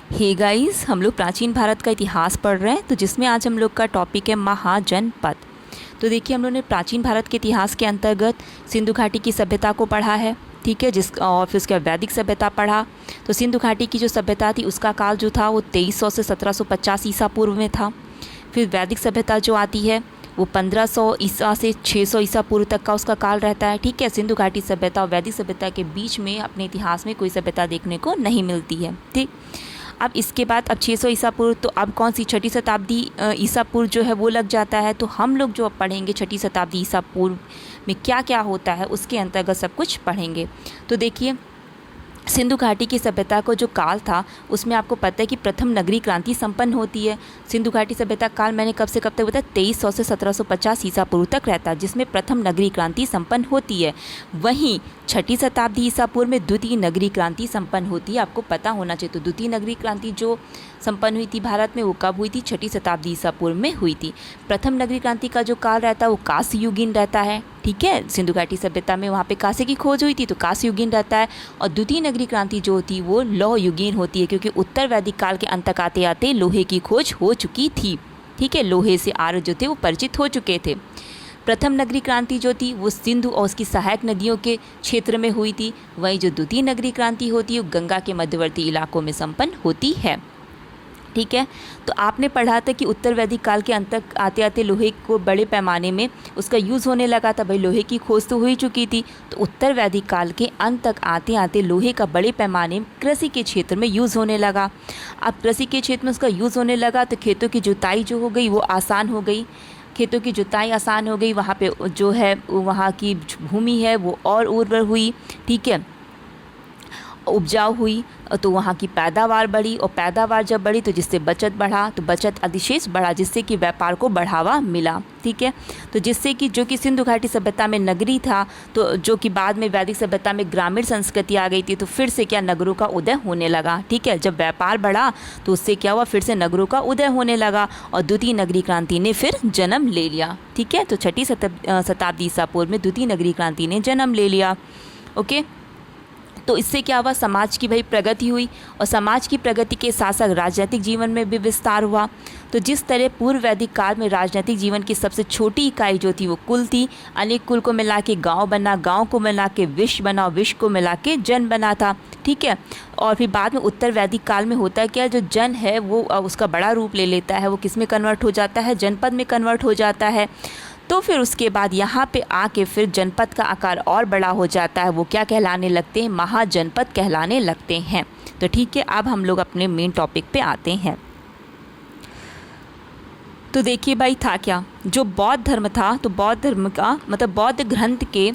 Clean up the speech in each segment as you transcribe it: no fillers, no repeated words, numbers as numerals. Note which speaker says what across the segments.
Speaker 1: Hey guys, हम लोग प्राचीन भारत का इतिहास पढ़ रहे हैं, तो जिसमें आज हम लोग का टॉपिक है महाजनपद। तो देखिए, हम लोगों ने प्राचीन भारत के इतिहास के अंतर्गत सिंधु घाटी की सभ्यता को पढ़ा है, ठीक है, और फिर उसके बाद वैदिक सभ्यता पढ़ा। तो सिंधु घाटी की जो सभ्यता थी उसका काल जो था वो 2300 से 1750 ईसा पूर्व में था। फिर वैदिक सभ्यता जो आती है वो 1500 ईसा से 600 ईसा पूर्व तक का उसका काल रहता है, ठीक है। सिंधु घाटी सभ्यता और वैदिक सभ्यता के बीच में अपने इतिहास में कोई सभ्यता देखने को नहीं मिलती है, ठीक। अब इसके बाद अब 600 ईसा पूर्व, तो अब कौन सी छठी शताब्दी ईसा पूर्व जो है वो लग जाता है। तो हम लोग जो अब पढ़ेंगे छठी शताब्दी ईसा पूर्व में क्या क्या होता है उसके अंतर्गत सब कुछ पढ़ेंगे। तो देखिए, सिंधु घाटी की सभ्यता को जो काल था उसमें आपको पता है कि प्रथम नगरीय क्रांति संपन्न होती है। सिंधु घाटी सभ्यता काल मैंने कब से कब तक बताया, 2300 से 1750 ईसा पूर्व तक रहता है, जिसमें प्रथम नगरीय क्रांति संपन्न होती है। वहीं छठी शताब्दी ईसा पूर्व में द्वितीय नगरीय क्रांति संपन्न होती है, आपको पता होना चाहिए। तो द्वितीय नगरीय क्रांति जो संपन्न हुई थी भारत में वो कब हुई थी, छठी शताब्दी ईसा पूर्व में हुई थी। प्रथम नगरीय क्रांति का जो काल रहता है वो कांस्य युगीन रहता है, ठीक है। सिंधु घाटी सभ्यता में वहाँ पे कांस्य की खोज हुई थी तो कांस्य युगीन रहता है। और द्वितीय नगरीय क्रांति जो होती है वो लौह युगीन होती है, क्योंकि उत्तर वैदिक काल के अंत तक आते आते लोहे की खोज हो चुकी थी, ठीक है। लोहे से आर्य जो थे वो परिचित हो चुके थे। प्रथम नगरीय क्रांति जो थी वो सिंधु और उसकी सहायक नदियों के क्षेत्र में हुई थी। वहीं जो द्वितीय नगरीय क्रांति होती है वो गंगा के मध्यवर्ती इलाकों में संपन्न होती है, ठीक है। तो आपने पढ़ा था कि उत्तर वैदिक काल के अंत तक आते आते लोहे को बड़े पैमाने में उसका यूज़ होने लगा था। भाई लोहे की खोज तो हो ही चुकी थी, तो उत्तर वैदिक काल के अंत तक आते आते लोहे का बड़े पैमाने में कृषि के क्षेत्र में यूज़ होने लगा। अब कृषि के क्षेत्र में उसका यूज़ होने लगा तो खेतों की जुताई जो हो गई वो आसान हो गई, खेतों की जुताई आसान हो गई। वहाँ पे जो है वहाँ की भूमि है वो और उर्वर हुई, ठीक है, उपजाऊ हुई, तो वहाँ की पैदावार बढ़ी। और पैदावार जब बढ़ी तो जिससे बचत बढ़ा, तो बचत अधिशेष बढ़ा, जिससे कि व्यापार को बढ़ावा मिला, ठीक है। तो जिससे कि जो कि सिंधु घाटी सभ्यता में नगरी था, तो जो कि बाद में वैदिक सभ्यता में ग्रामीण संस्कृति आ गई थी, तो फिर से क्या नगरों का उदय होने लगा, ठीक है। जब व्यापार बढ़ा तो उससे क्या हुआ, फिर से नगरों का उदय होने लगा और द्वितीय नगरीय क्रांति ने फिर जन्म ले लिया, ठीक है। तो छठी शताब्दी ईसा पूर्व में द्वितीय नगरीय क्रांति ने जन्म ले लिया, ओके। तो इससे क्या हुआ, समाज की भाई प्रगति हुई और समाज की प्रगति के साथ साथ राजनीतिक जीवन में भी विस्तार हुआ। तो जिस तरह पूर्व वैदिक काल में राजनीतिक जीवन की सबसे छोटी इकाई जो थी वो कुल थी, अनेक कुल को मिला के गाँव बना, गाँव को मिला के विश्व बना और विश्व को मिला के जन बना था, ठीक है। और फिर बाद में उत्तर वैदिक काल में होता है क्या, जो जन है वो उसका बड़ा रूप ले लेता है, वो किस में कन्वर्ट हो जाता है, जनपद में कन्वर्ट हो जाता है। तो फिर उसके बाद यहाँ पे आके फिर जनपद का आकार और बड़ा हो जाता है, वो क्या कहलाने लगते हैं, महाजनपद कहलाने लगते हैं। तो ठीक है, अब हम लोग अपने मेन टॉपिक पे आते हैं। तो देखिए भाई, था क्या, जो बौद्ध धर्म था, तो बौद्ध धर्म का मतलब बौद्ध ग्रंथ के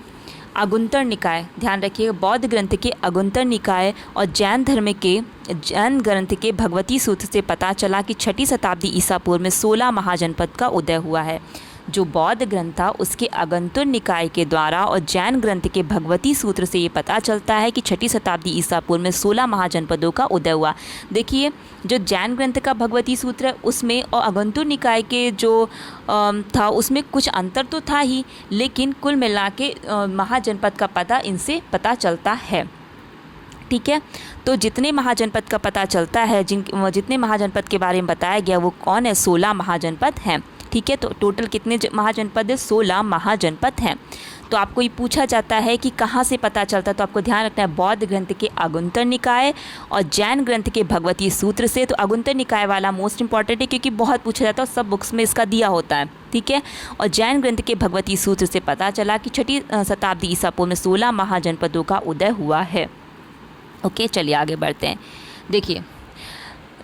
Speaker 1: अगुंतर निकाय, ध्यान रखिएगा, बौद्ध ग्रंथ के अगुंतर निकाय और जैन धर्म के जैन ग्रंथ के भगवती सूत्र से पता चला कि छठी शताब्दी ईसा पूर्व में 16 महाजनपद का उदय हुआ है। जो बौद्ध ग्रंथ था उसके अगंतुर निकाय के द्वारा और जैन ग्रंथ के भगवती सूत्र से ये पता चलता है कि छठी शताब्दी ईसा पूर्व में 16 महाजनपदों का उदय हुआ। देखिए, जो जैन ग्रंथ का भगवती सूत्र है उसमें और अगंतुर निकाय के जो था उसमें कुछ अंतर तो था ही, लेकिन कुल मिला के महाजनपद का पता इनसे पता चलता है, ठीक है। तो जितने महाजनपद का पता चलता है, जितने महाजनपद के बारे में बताया गया वो कौन है, 16 महाजनपद हैं, ठीक है। तो टोटल कितने महाजनपद है, 16 महाजनपद हैं। तो आपको ये पूछा जाता है कि कहाँ से पता चलता है, तो आपको ध्यान रखना है बौद्ध ग्रंथ के अगुंतर निकाय और जैन ग्रंथ के भगवती सूत्र से। तो अगुंतर निकाय वाला मोस्ट इंपॉर्टेंट है क्योंकि बहुत पूछा जाता है और सब बुक्स में इसका दिया होता है, ठीक है। और जैन ग्रंथ के भगवती सूत्र से पता चला कि छठी शताब्दी ईसा पूर्व में 16 महाजनपदों का उदय हुआ है, ओके। चलिए आगे बढ़ते हैं। देखिए,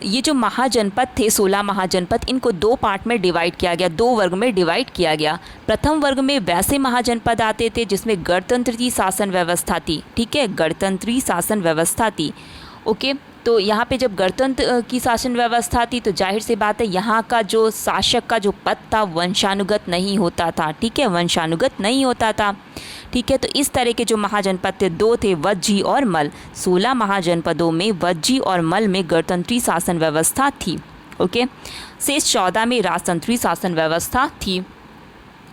Speaker 1: ये जो महाजनपद थे 16 महाजनपद, इनको दो पार्ट में डिवाइड किया गया, दो वर्ग में डिवाइड किया गया। प्रथम वर्ग में वैसे महाजनपद आते थे जिसमें गणतंत्री शासन व्यवस्था थी, ठीक है, गणतंत्री शासन व्यवस्था थी, ओके। तो यहाँ पे जब गणतंत्र की शासन व्यवस्था थी तो जाहिर सी बात है यहाँ का जो शासक का जो पद था वंशानुगत नहीं होता था, ठीक है, वंशानुगत नहीं होता था, ठीक है। तो इस तरह के जो महाजनपद थे दो थे, वज्जी और मल। 16 महाजनपदों में वज्जी और मल में गणतंत्री शासन व्यवस्था थी, ओके। शेष 14 में राजतंत्री शासन व्यवस्था थी।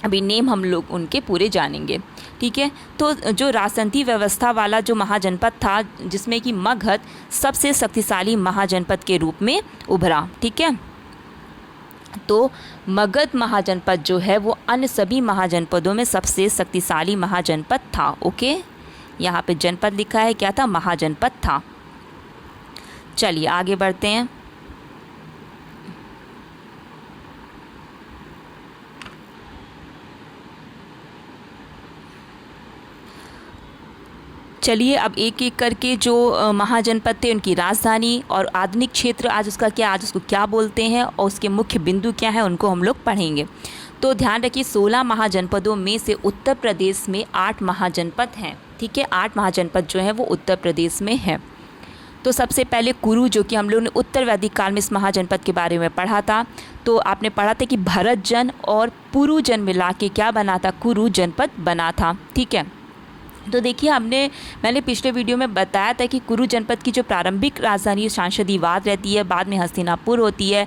Speaker 1: अभी नेम हम लोग उनके पूरे जानेंगे। ठीक है। तो जो राजतंत्री व्यवस्था वाला जो महाजनपद था, जिसमें कि मगध सबसे शक्तिशाली महाजनपद के रूप में उभरा, ठीक है। तो मगध महाजनपद जो है वो अन्य सभी महाजनपदों में सबसे शक्तिशाली महाजनपद था। ओके, यहाँ पे जनपद लिखा है, क्या था, महाजनपद था। चलिए आगे बढ़ते हैं। चलिए अब एक एक करके जो महाजनपद थे उनकी राजधानी और आधुनिक क्षेत्र आज उसको क्या बोलते हैं और उसके मुख्य बिंदु क्या है उनको हम लोग पढ़ेंगे। तो ध्यान रखिए 16 महाजनपदों में से उत्तर प्रदेश में 8 महाजनपद हैं, ठीक है। 8 महाजनपद जो हैं वो उत्तर प्रदेश में हैं। तो सबसे पहले कुरु, जो कि हम लोगों ने उत्तर वैदिक काल में इस महाजनपद के बारे में पढ़ा था। तो आपने पढ़ा था कि भरत जन और पुरु जन मिला के क्या बना था, कुरु जनपद बना था, ठीक है। तो देखिए मैंने पिछले वीडियो में बताया था कि कुरु जनपद की जो प्रारंभिक राजधानी सांशदीवाद रहती है, बाद में हस्तिनापुर होती है,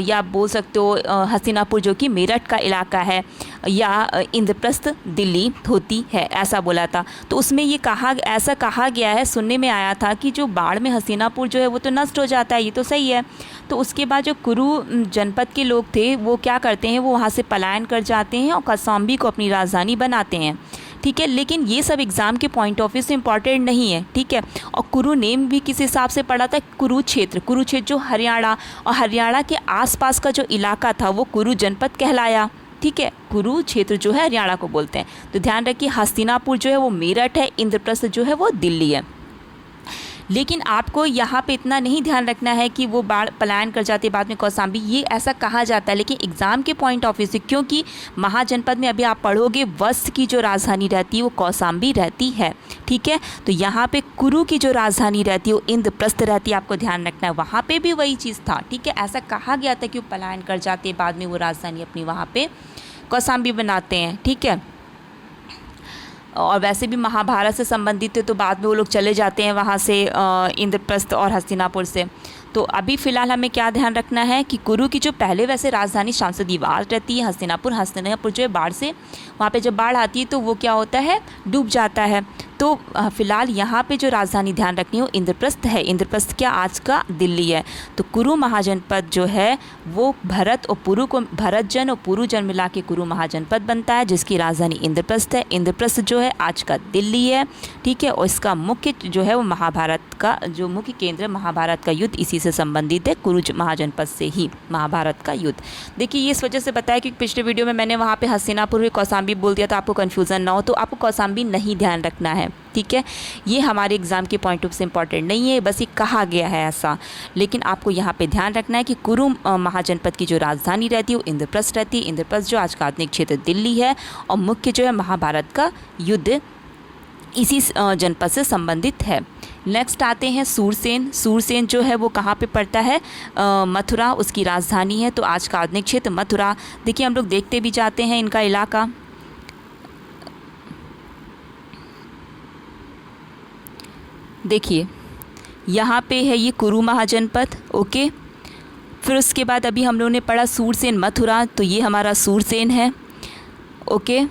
Speaker 1: या बोल सकते हो हस्तिनापुर जो कि मेरठ का इलाका है, या इंद्रप्रस्थ दिल्ली होती है, ऐसा बोला था। तो उसमें ये ऐसा कहा गया है, सुनने में आया था कि जो बाढ़ में हस्तिनापुर जो है वो तो नष्ट हो जाता है, ये तो सही है। तो उसके बाद जो कुरु जनपद के लोग थे वो क्या करते हैं, वो वहाँ से पलायन कर जाते हैं और कौशाम्बी को अपनी राजधानी बनाते हैं, ठीक है। लेकिन ये सब एग्ज़ाम के पॉइंट ऑफ व्यू से इम्पॉर्टेंट नहीं है, ठीक है। और कुरु नेम भी किस हिसाब से पड़ा था, कुरुक्षेत्र जो हरियाणा और हरियाणा के आसपास का जो इलाका था वो कुरु जनपद कहलाया, ठीक है। कुरुक्षेत्र जो है हरियाणा को बोलते हैं। तो ध्यान रखिए हस्तिनापुर जो है वो मेरठ है, इंद्रप्रस्थ जो है वो दिल्ली है। लेकिन आपको यहाँ पे इतना नहीं ध्यान रखना है कि वो बाढ़ पलायन कर जाते बाद में कौशाम्बी, ये ऐसा कहा जाता है। लेकिन एग्ज़ाम के पॉइंट ऑफ व्यू से, क्योंकि महाजनपद में अभी आप पढ़ोगे वत्स की जो राजधानी रहती है वो कौशाम्बी रहती है, ठीक है। तो यहाँ पे कुरु की जो राजधानी रहती है वो इंद्रप्रस्थ रहती है, आपको ध्यान रखना है। वहाँ पर भी वही चीज़ था, ठीक है। ऐसा कहा गया था कि वो पलायन कर जाते बाद में वो राजधानी अपनी वहाँ पर कौशाम्बी बनाते हैं, ठीक है। और वैसे भी महाभारत से संबंधित है तो बाद में वो लोग चले जाते हैं वहाँ से इंद्रप्रस्थ और हस्तिनापुर से। तो अभी फ़िलहाल हमें क्या ध्यान रखना है कि कुरु की जो पहले वैसे राजधानी सांशदीवाद रहती है, हस्तिनापुर जो है बाढ़ से, वहाँ पे जब बाढ़ आती है तो वो क्या होता है, डूब जाता है। तो फ़िलहाल यहाँ पे जो राजधानी ध्यान रखनी हो इंद्रप्रस्थ है। इंद्रप्रस्थ क्या आज का दिल्ली है। तो कुरु महाजनपद जो है वो भरत जन और पुरु जन मिला के कुरु महाजनपद बनता है, जिसकी राजधानी इंद्रप्रस्थ है। इंद्रप्रस्थ जो है आज का दिल्ली है, ठीक है। और इसका मुख्य जो है वो महाभारत का जो मुख्य केंद्र, महाभारत का युद्ध इसी से संबंधित है, कुरु महाजनपद से ही महाभारत का युद्ध। देखिए ये इस वजह से बताया कि पिछले वीडियो में मैंने वहाँ पे हस्तिनापुर में कौशाम्बी बोल दिया था, आपको कन्फ्यूज़न ना हो, तो आपको कौशाम्बी नहीं ध्यान रखना है, ठीक है। ये हमारे एग्ज़ाम के पॉइंट ऑफ से इम्पॉर्टेंट नहीं है, बस ये कहा गया है ऐसा। लेकिन आपको यहाँ पे ध्यान रखना है कि कुरु महाजनपद की जो राजधानी रहती है वो इंद्रप्रस्थ रहती है। इंद्रप्रस्थ जो आज का आधुनिक क्षेत्र दिल्ली है, और मुख्य जो है महाभारत का युद्ध इसी जनपद से संबंधित है। नेक्स्ट आते हैं सूरसेन। सूरसेन जो है वो कहाँ पे पड़ता है, मथुरा उसकी राजधानी है। तो आज का आधुनिक क्षेत्र मथुरा। देखिए हम लोग देखते भी जाते हैं इनका इलाका। देखिए यहाँ पे है ये कुरु महाजनपद, ओके। फिर उसके बाद अभी हम लोगों ने पढ़ा सूरसेन मथुरा, तो ये हमारा सूरसेन है, ओके।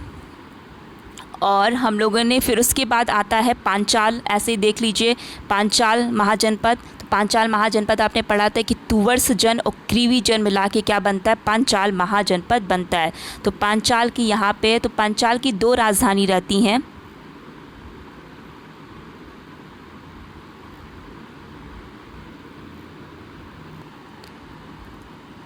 Speaker 1: और हम लोगों ने फिर उसके बाद आता है पांचाल, ऐसे ही देख लीजिए पांचाल महाजनपद। तो पांचाल महाजनपद आपने पढ़ा था कि तुवर्स जन और क्रीवी जन मिला के क्या बनता है, पांचाल महाजनपद बनता है। तो पांचाल की यहाँ पे, तो पांचाल की 2 राजधानी रहती हैं,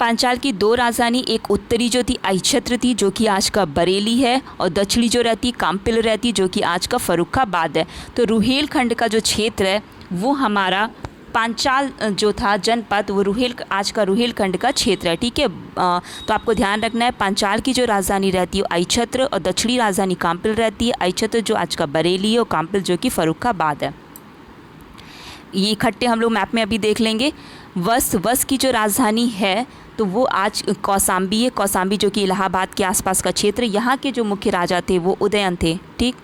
Speaker 1: पांचाल की 2 राजधानी, एक उत्तरी जो थी अहिच्छत्र थी जो कि आज का बरेली है, और दक्षिणी जो रहती काम्पिल रहती जो कि आज का फर्रुखाबाद है। तो रुहेलखंड का जो क्षेत्र है वो हमारा पांचाल जो था जनपद वो आज का रुहेलखंड का क्षेत्र है, ठीक है। तो आपको ध्यान रखना है पांचाल की जो राजधानी रहती है अहिच्छत्र और दक्षिणी राजधानी काम्पिल रहती है। अहिच्छत्र जो आज का बरेली है और काम्पिल जो कि फर्रुखाबाद है। ये इकट्ठे हम लोग मैप में अभी देख लेंगे। वस की जो राजधानी है तो वो आज कौशाम्बी है। कौशाम्बी जो कि इलाहाबाद के आसपास का क्षेत्र। यहाँ के जो मुख्य राजा थे वो उदयन थे, ठीक।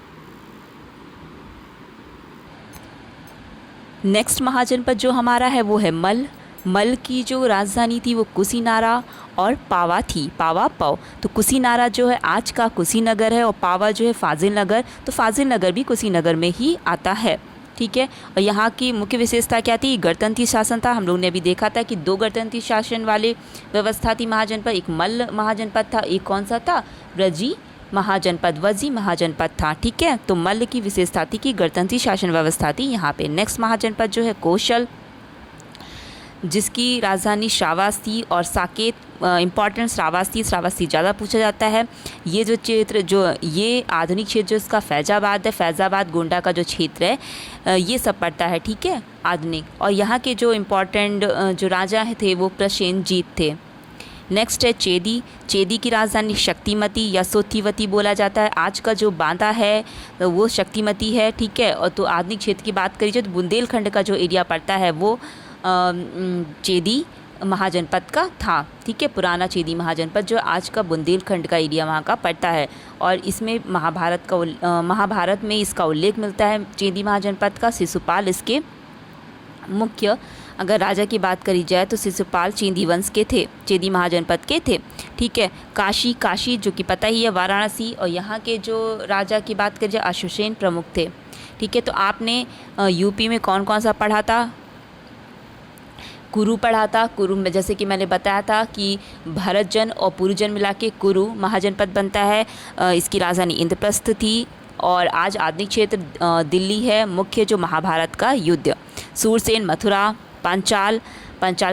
Speaker 1: नेक्स्ट महाजनपद जो हमारा है वो है मल। मल्ल की जो राजधानी थी वो कुशीनारा और पावा थी, पावा पौ। तो कुशीनारा जो है आज का कुशीनगर है और पावा जो है फाजिल नगर, तो फाजिल नगर भी कुशीनगर में ही आता है। ठीक है, और यहाँ की मुख्य विशेषता क्या थी? गणतंत्री शासन था। हम लोग ने अभी देखा था कि 2 गणतंत्री शासन वाले व्यवस्था थी महाजनपद, एक मल्ल महाजनपद था, एक कौन सा था? वजी महाजनपद था। ठीक है, तो मल्ल की विशेषता थी कि गणतंत्री शासन व्यवस्था थी यहाँ पे। नेक्स्ट महाजनपद जो है कोशल, जिसकी राजधानी श्रावस्ती और साकेत इम्पॉर्टेंट श्रावस्ती ज़्यादा पूछा जाता है। ये जो क्षेत्र ये आधुनिक क्षेत्र जो इसका फैज़ाबाद है, फैज़ाबाद गोंडा का जो क्षेत्र है ये सब पड़ता है। ठीक है, आधुनिक। और यहाँ के जो इम्पॉर्टेंट जो राजा थे वो प्रसेनजीत थे। नेक्स्ट है चेदी। चेदी की राजधानी शक्तिमती या सोथिवती बोला जाता है। आज का जो बांदा है वो शक्तिमती है। ठीक है, और तो आधुनिक क्षेत्र की बात करी जाए तो बुंदेलखंड का जो एरिया पड़ता है वो चेदी महाजनपद का था। ठीक है, पुराना चेदी महाजनपद जो आज का बुंदेलखंड का एरिया वहाँ का पड़ता है। और इसमें महाभारत में इसका उल्लेख मिलता है चेदी महाजनपद का। शिशुपाल इसके मुख्य अगर राजा की बात करी जाए तो शिशुपाल चेदी वंश के थे, चेदी महाजनपद के थे। ठीक है, काशी जो कि पता ही है वाराणसी, और यहाँ के जो राजा की बात करी जाए अश्वसेन प्रमुख थे। ठीक है, तो आपने यूपी में कौन कौन सा पढ़ा था? कुरु पढ़ा था। कुरु में जैसे कि मैंने बताया था कि भरतजन और पुरुजन मिला के कुरु महाजनपद बनता है। इसकी राजधानी इंद्रप्रस्थ थी और आज आधुनिक क्षेत्र दिल्ली है। मुख्य जो महाभारत का युद्ध, सूरसेन मथुरा, पंचाल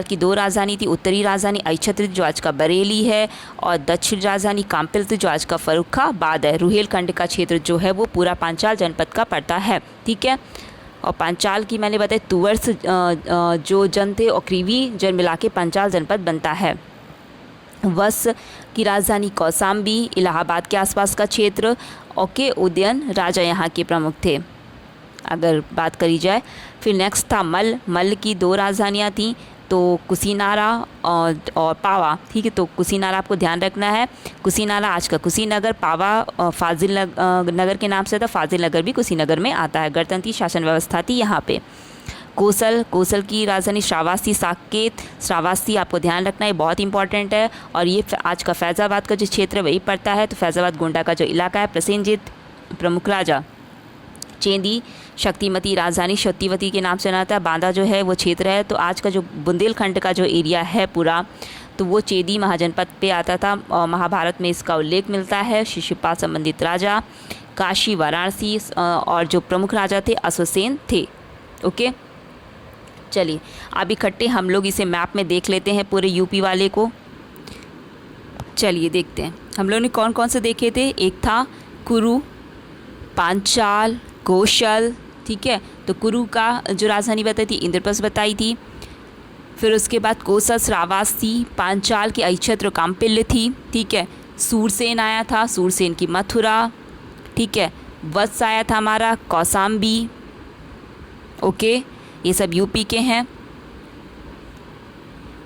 Speaker 1: की 2 राजधानी थी। उत्तरी राजधानी अक्षत्र जो आज का बरेली है और दक्षिण राजधानी काम्पिल जो आज का फर्रुखाबाद है। रुहेलखंड का क्षेत्र जो है वो पूरा पांचाल जनपद का पड़ता है। ठीक है, और पांचाल की मैंने बताया तुवर्स जो जन थे और क्रीवी जन मिला के पांचाल जनपद बनता है। वत्स की राजधानी कौसाम्बी, इलाहाबाद के आसपास का क्षेत्र। ओके, उदयन राजा यहाँ के प्रमुख थे अगर बात करी जाए। फिर नेक्स्ट था मल्ल की 2 राजधानियाँ थीं, तो कुशीनारा और पावा। ठीक है, तो कुशीनारा आपको ध्यान रखना है। कुशीनारा आज का कुशीनगर, पावा फाजिल नगर के नाम से था। फाजिल नगर भी कुशीनगर में आता है। गणतंत्री शासन व्यवस्था थी यहाँ पे। कोसल की राजधानी श्रावस्ती, साकेत श्रावस्ती आपको ध्यान रखना है, बहुत इंपॉर्टेंट है। और ये आज का फैज़ाबाद का जो क्षेत्र है वही पड़ता है। तो फैज़ाबाद गोंडा का जो इलाका है, प्रसेनजीत प्रमुख राजा। चेदी शक्तिमती राजधानी शक्तिवती के नाम से जाना जाता है। बांदा जो है वो क्षेत्र है। तो आज का जो बुंदेलखंड का जो एरिया है पूरा, तो वो चेदी महाजनपद पे आता था और महाभारत में इसका उल्लेख मिलता है। शिशुपाल संबंधित राजा, काशी वाराणसी और जो प्रमुख राजा थे अश्वसेन थे। ओके, चलिए अब इकट्ठे हम लोग इसे मैप में देख लेते हैं पूरे यूपी वाले को। चलिए देखते हैं हम लोग ने कौन कौन से देखे थे। एक था कुरु, पांचाल, कौशल। ठीक है, तो कुरु का जो राजधानी बताई थी इंद्रप्रस्थ बताई थी। फिर उसके बाद कोसल श्रावस्ती, पांचाल की अक्षत्र काम्पिल्य थी। ठीक है, सूरसेन आया था, सूरसेन की मथुरा। ठीक है, वत्स आया था हमारा कौसाम्बी। ओके, ये सब यूपी के हैं।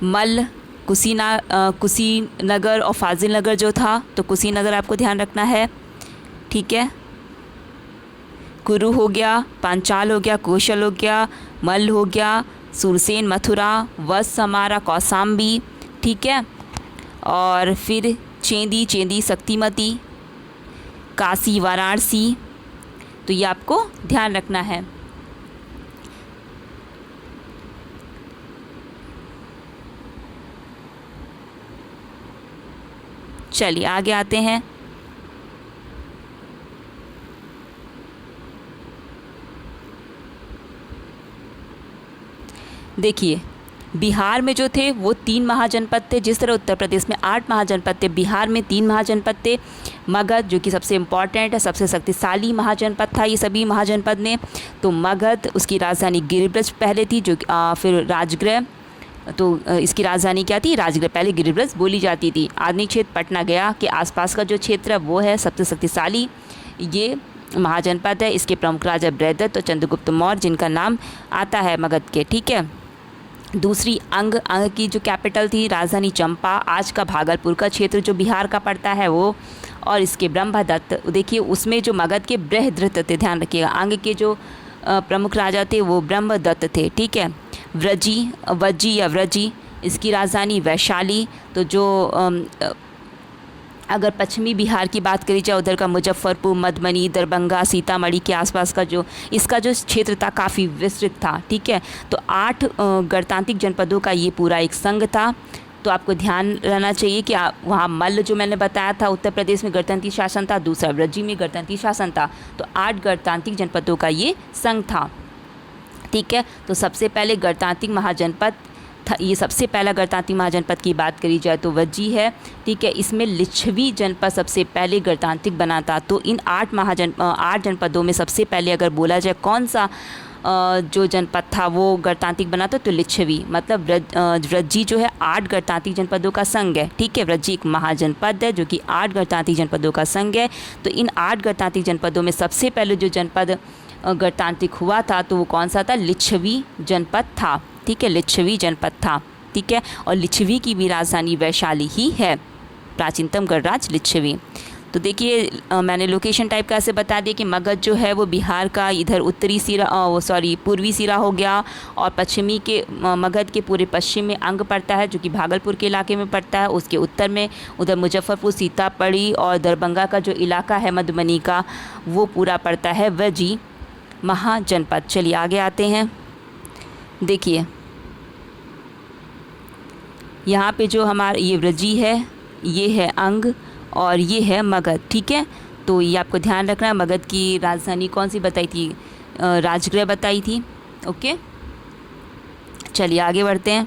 Speaker 1: मल्ल कुशीनगर और फाजिल नगर जो था, तो कुशीनगर आपको ध्यान रखना है। ठीक है, कुरु हो गया, पांचाल हो गया, कौशल हो गया, मल्ल हो गया, सूरसेन मथुरा, वत्स हमारा कौसाम्बी। ठीक है, और फिर चेदी शक्तिमती, काशी वाराणसी। तो ये आपको ध्यान रखना है। चलिए आगे आते हैं। देखिए बिहार में जो थे वो 3 महाजनपद थे। जिस तरह उत्तर प्रदेश में 8 महाजनपद थे, बिहार में 3 महाजनपद थे। मगध जो कि सबसे इम्पॉर्टेंट है, सबसे शक्तिशाली महाजनपद था ये सभी महाजनपद ने। तो मगध, उसकी राजधानी गिरिब्रज पहले थी, जो फिर राजगृह, तो इसकी राजधानी क्या थी? राजगृह। पहले गिरिब्रज बोली जाती थी। आधुनिक क्षेत्र पटना गया के आसपास का जो क्षेत्र है वो है सबसे शक्तिशाली ये महाजनपद है। इसके प्रमुख राजा बृहदत्त और चंद्रगुप्त मौर्य जिनका नाम आता है मगध के। ठीक है, दूसरी अंग की जो कैपिटल थी राजधानी चंपा, आज का भागलपुर का क्षेत्र जो बिहार का पड़ता है वो। और इसके ब्रह्मदत्त, देखिए उसमें जो मगध के बृहद्रथ थे, ध्यान रखिएगा। अंग के जो प्रमुख राजा थे वो ब्रह्मदत्त थे। ठीक है, वज्जी या व्रजी, इसकी राजधानी वैशाली। तो जो अगर पश्चिमी बिहार की बात करी जाए, उधर का मुजफ्फरपुर, मधुबनी, दरभंगा, सीतामढ़ी के आसपास का जो इसका जो क्षेत्र था काफ़ी विस्तृत था। ठीक है, तो 8 गणतांत्रिक जनपदों का ये पूरा एक संघ था। तो आपको ध्यान रहना चाहिए कि वहाँ मल्ल जो मैंने बताया था उत्तर प्रदेश में गणतंत्री शासन था, दूसरा व्रजी में गणतंत्री शासन था। तो 8 गणतांत्रिक जनपदों का ये संघ था। ठीक है, तो सबसे पहले गणतांत्रिक महाजनपद था, ये सबसे पहला गणतांत्रिक महाजनपद की बात करी जाए तो वज्जी है। ठीक है, इसमें लिच्छवी जनपद सबसे पहले गणतांत्रिक बना था। तो इन 8 जनपदों में सबसे पहले अगर बोला जाए कौन सा जो जनपद था वो गणतांत्रिक बना था, तो लिच्छवी, मतलब व्रजी जो है 8 गणतांत्रिक जनपदों का संघ है। ठीक है, व्रजी एक महाजनपद है जो कि 8 गणतांत्रिक जनपदों का संघ है। तो इन 8 गणतांत्रिक जनपदों में सबसे पहले जो जनपद गणतांत्रिक हुआ था तो वो कौन सा था, लिच्छवी जनपद था। ठीक है, लिच्छवी जनपद था। ठीक है, और लिच्छवी की भी राजधानी वैशाली ही है, प्राचीनतम गणराज्य लिच्छवी। तो देखिए मैंने लोकेशन टाइप का ऐसे बता दिया कि मगध जो है वो बिहार का इधर उत्तरी सिरा पूर्वी सिरा हो गया, और पश्चिमी के मगध के पूरे पश्चिम में अंग पड़ता है जो कि भागलपुर के इलाके में पड़ता है। उसके उत्तर में उधर मुजफ्फरपुर, सीतामढ़ी और दरभंगा का जो इलाका है मधुबनी का, वो पूरा पड़ता है वज्जी महाजनपद। चलिए आगे आते हैं। देखिए यहाँ पे जो हमारा ये व्रजी है, ये है अंग और ये है मगध। ठीक है, तो ये आपको ध्यान रखना है। मगध की राजधानी कौन सी बताई थी, राजगृह बताई थी। ओके, चलिए आगे बढ़ते हैं।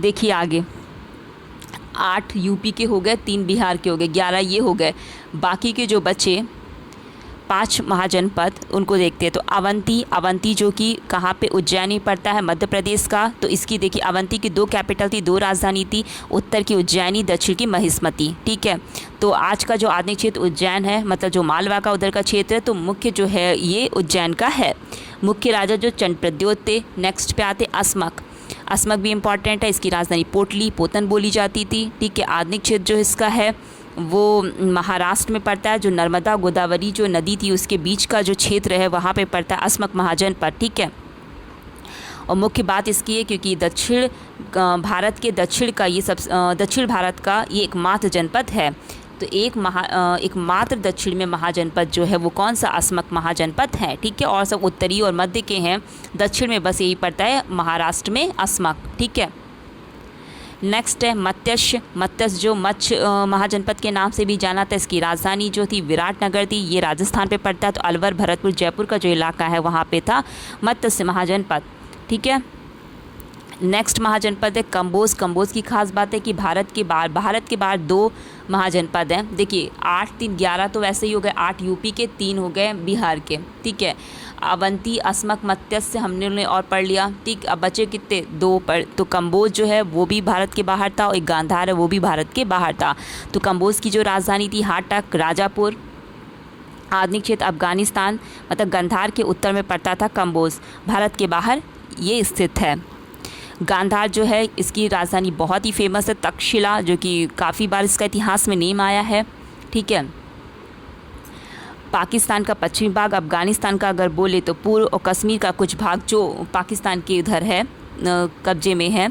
Speaker 1: देखिए आगे 8 यूपी के हो गए, 3 बिहार के हो गए, 11 ये हो गए। बाकी के जो बचे 5 महाजनपद उनको देखते हैं। तो अवंती जो कि कहाँ पे, उज्जैनी पड़ता है, मध्य प्रदेश का। तो इसकी देखिए अवंती की 2 कैपिटल थी, 2 राजधानी थी, उत्तर की उज्जैनी, दक्षिण की महिष्मती। ठीक है, तो आज का जो आधुनिक क्षेत्र उज्जैन है, मतलब जो मालवा का उधर का क्षेत्र है, तो मुख्य जो है ये उज्जैन का है। मुख्य राजा जो चंद्रप्रद्योत थे। नेक्स्ट पे आते असमक भी इम्पॉर्टेंट है, इसकी राजधानी पोतन बोली जाती थी। ठीक है, आधुनिक क्षेत्र जो इसका है वो महाराष्ट्र में पड़ता है, जो नर्मदा गोदावरी जो नदी थी उसके बीच का जो क्षेत्र है वहाँ पे पड़ता है असमक महाजनपद। ठीक है, और मुख्य बात इसकी है क्योंकि दक्षिण भारत के दक्षिण भारत का ये एकमात्र जनपद है। तो एकमात्र दक्षिण में महाजनपद जो है वो कौन सा, असमक महाजनपद है। ठीक है, और सब उत्तरी और मध्य के हैं, दक्षिण में बस यही पड़ता है महाराष्ट्र में असमक। ठीक है, नेक्स्ट है मत्स्य जो महाजनपद के नाम से भी जाना था। इसकी राजधानी जो थी विराटनगर थी, ये राजस्थान पे पड़ता है। तो अलवर, भरतपुर, जयपुर का जो इलाका है वहाँ पे था मत्स्य महाजनपद। ठीक है, नेक्स्ट महाजनपद है कंबोज की खास बात है कि भारत के बाहर 2 महाजनपद हैं। देखिए 8, 3, 11 तो वैसे ही हो गए, 8 यूपी के, 3 हो गए बिहार के। ठीक है, अवंती, असमक, मत्स्य हमने और पढ़ लिया। ठीक, अब बचे कितने, 2 पर। तो कंबोज जो है वो भी भारत के बाहर था, और एक गांधार है वो भी भारत के बाहर था। तो कंबोज की जो राजधानी थी हाटक, राजापुर। आधुनिक क्षेत्र अफगानिस्तान, मतलब गांधार के उत्तर में पड़ता था कंबोज, भारत के बाहर ये स्थित है। गांधार जो है इसकी राजधानी बहुत ही फेमस है तक्षशिला, जो कि काफ़ी बार इसका इतिहास में नेम आया है। ठीक है, पाकिस्तान का पश्चिमी भाग, अफ़गानिस्तान का अगर बोले तो पूर्व, और कश्मीर का कुछ भाग जो पाकिस्तान के इधर है कब्जे में है।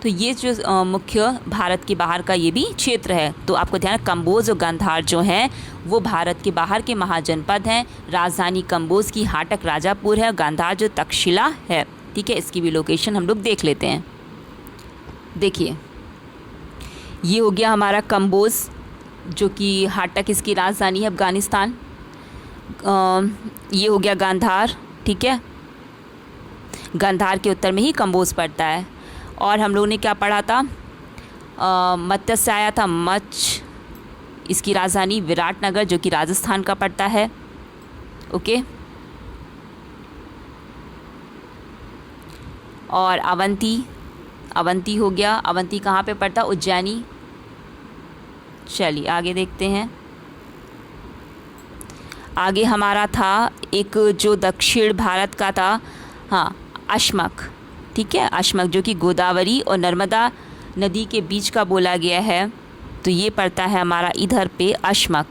Speaker 1: तो ये जो मुख्य भारत के बाहर का ये भी क्षेत्र है। तो आपको ध्यान, कंबोज और गांधार जो हैं वो भारत के बाहर के महाजनपद हैं। राजधानी कंबोज की हाटक राजापुर है, और गांधार जो तक्षशिला है। ठीक है, इसकी भी लोकेशन हम लोग देख लेते हैं। देखिए ये हो गया हमारा कंबोज, जो कि हाटक इसकी राजधानी है अफ़गानिस्तान। ये हो गया गांधार। ठीक है, गांधार के उत्तर में ही कंबोज पड़ता है। और हम लोगों ने क्या पढ़ा था, मत्स्य से आया था इसकी राजधानी विराटनगर, जो कि राजस्थान का पड़ता है। ओके, और अवंती हो गया, अवंती कहाँ पे पड़ता, उज्जैनी। चलिए आगे देखते हैं। आगे हमारा था एक जो दक्षिण भारत का था, हाँ, अश्मक। ठीक है, अश्मक जो कि गोदावरी और नर्मदा नदी के बीच का बोला गया है। तो ये पड़ता है हमारा इधर पे अश्मक।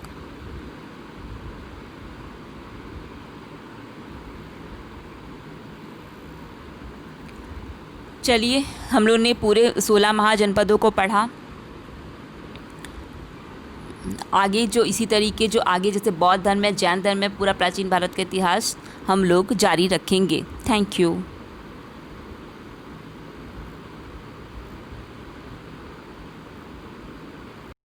Speaker 1: चलिए, हम लोग ने पूरे 16 महाजनपदों को पढ़ा। आगे जो इसी तरीके जो आगे जैसे बौद्ध धर्म है, जैन धर्म है, पूरा प्राचीन भारत का इतिहास हम लोग जारी रखेंगे। Thank you.